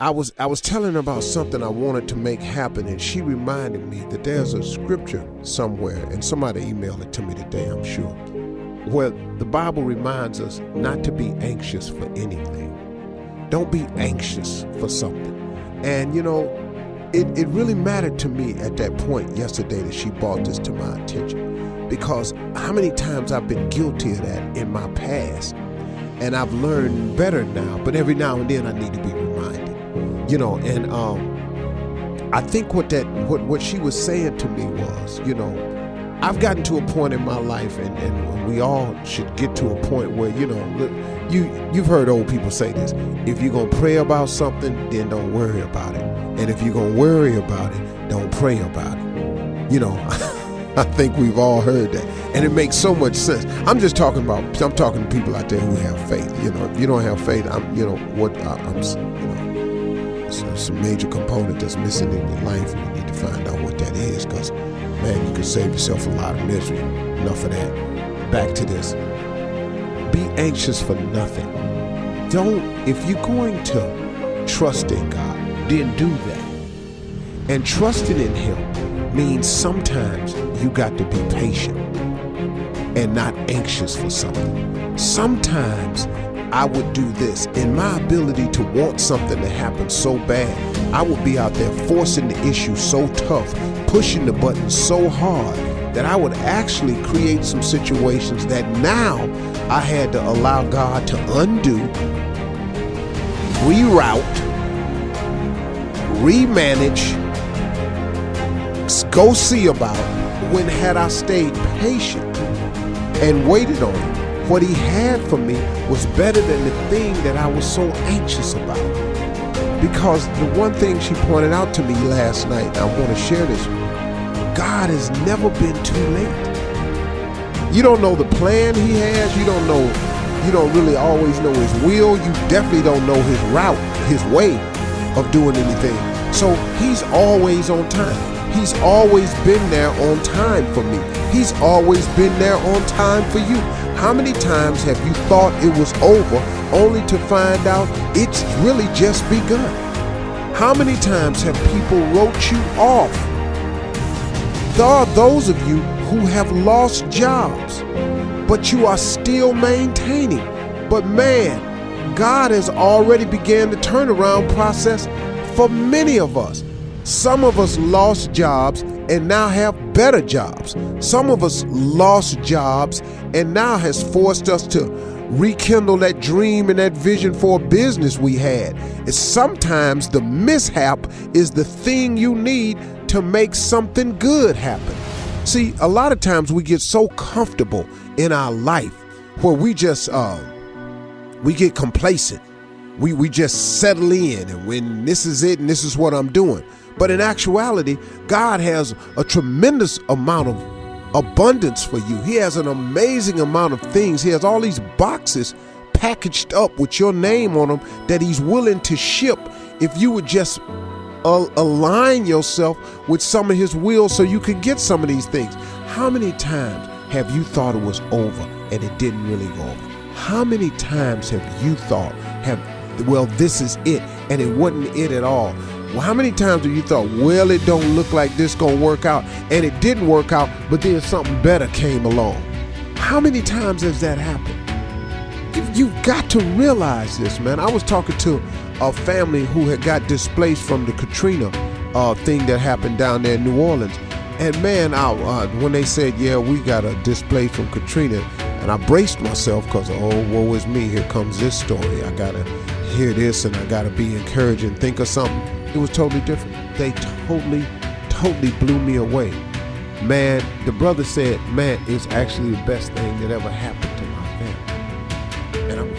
I was telling her about something I wanted to make happen, and she reminded me that there's a scripture somewhere, and somebody emailed it to me today, I'm sure, where the Bible reminds us not to be anxious for anything. Don't be anxious for something. And it really mattered to me at that point yesterday that she brought this to my attention, because how many times I've been guilty of that in my past, and I've learned better now, but every now and then I need to be reminded. And I think what she was saying to me was, I've gotten to a point in my life, and we all should get to a point where, you've heard old people say this: if you're gonna pray about something, then don't worry about it, and if you're gonna worry about it, don't pray about it. I think we've all heard that, and it makes so much sense. I'm talking to people out there who have faith. If you don't have faith, it's a major component that's missing in your life, and you need to find out what that is, because, man, you can save yourself a lot of misery. Enough of that. Back to this. Be anxious for nothing. If you're going to trust in God, then do that. And trusting in Him means sometimes you got to be patient and not anxious for something. Sometimes I would do this. In my ability to want something to happen so bad, I would be out there forcing the issue so tough, pushing the button so hard, that I would actually create some situations that now I had to allow God to undo, reroute, remanage, go see about, when had I stayed patient and waited on Him. What He had for me was better than the thing that I was so anxious about. Because the one thing she pointed out to me last night, I want to share this with you: God has never been too late. You don't know the plan He has. You don't really always know His will. You definitely don't know His route, His way of doing anything. So He's always on time. He's always been there on time for me. He's always been there on time for you. How many times have you thought it was over only to find out it's really just begun? How many times have people wrote you off? There are those of you who have lost jobs, but you are still maintaining. But man, God has already began the turnaround process for many of us. Some of us lost jobs and now have better jobs. Some of us lost jobs and now has forced us to rekindle that dream and that vision for a business we had. And sometimes the mishap is the thing you need to make something good happen. See, a lot of times we get so comfortable in our life where we just we get complacent. We just settle in, and when this is it and this is what I'm doing. But in actuality, God has a tremendous amount of abundance for you. He has an amazing amount of things. He has all these boxes packaged up with your name on them that He's willing to ship if you would just align yourself with some of His will so you can get some of these things. How many times have you thought it was over and it didn't really go over? How many times have you thought, well, this is it, and it wasn't it at all? Well, how many times have you thought, well, it don't look like this gonna work out, and it didn't work out, but then something better came along? How many times has that happened? You've got to realize this, man. I was talking to a family who had got displaced from the Katrina thing that happened down there in New Orleans. And man, when they said, yeah, we got displaced from Katrina, and I braced myself because, oh, woe is me, here comes this story. I gotta hear this, and I gotta be encouraged and think of something. It was totally different. They totally blew me away. Man, the brother said, man, it's actually the best thing that ever happened to my family.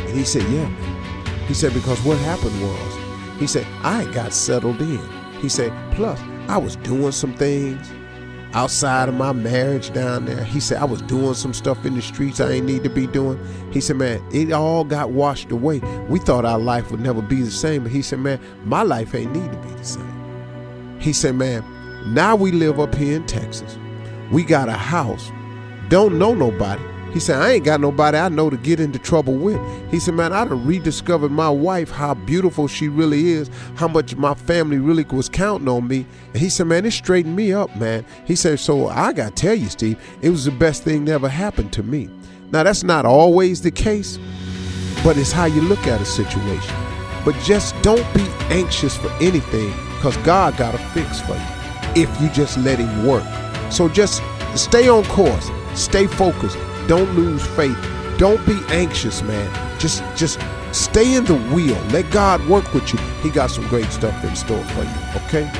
And he said, yeah, man. He said, because what happened was, he said, I got settled in. He said, plus, I was doing some things outside of my marriage down there. He said, I was doing some stuff in the streets I ain't need to be doing. He said, man, it all got washed away. We thought our life would never be the same. But he said, man, my life ain't need to be the same. He said, man, now we live up here in Texas. We got a house. Don't know nobody. He said, I ain't got nobody I know to get into trouble with. He said, man, I done rediscovered my wife, how beautiful she really is, how much my family really was counting on me. And he said, man, it straightened me up, man. He said, so I got to tell you, Steve, it was the best thing that ever happened to me. Now, that's not always the case, but it's how you look at a situation. But just don't be anxious for anything, because God got a fix for you if you just let him work. So just stay on course, stay focused. Don't lose faith. Don't be anxious, man. Just stay in the wheel. Let God work with you. He got some great stuff in store for you, okay?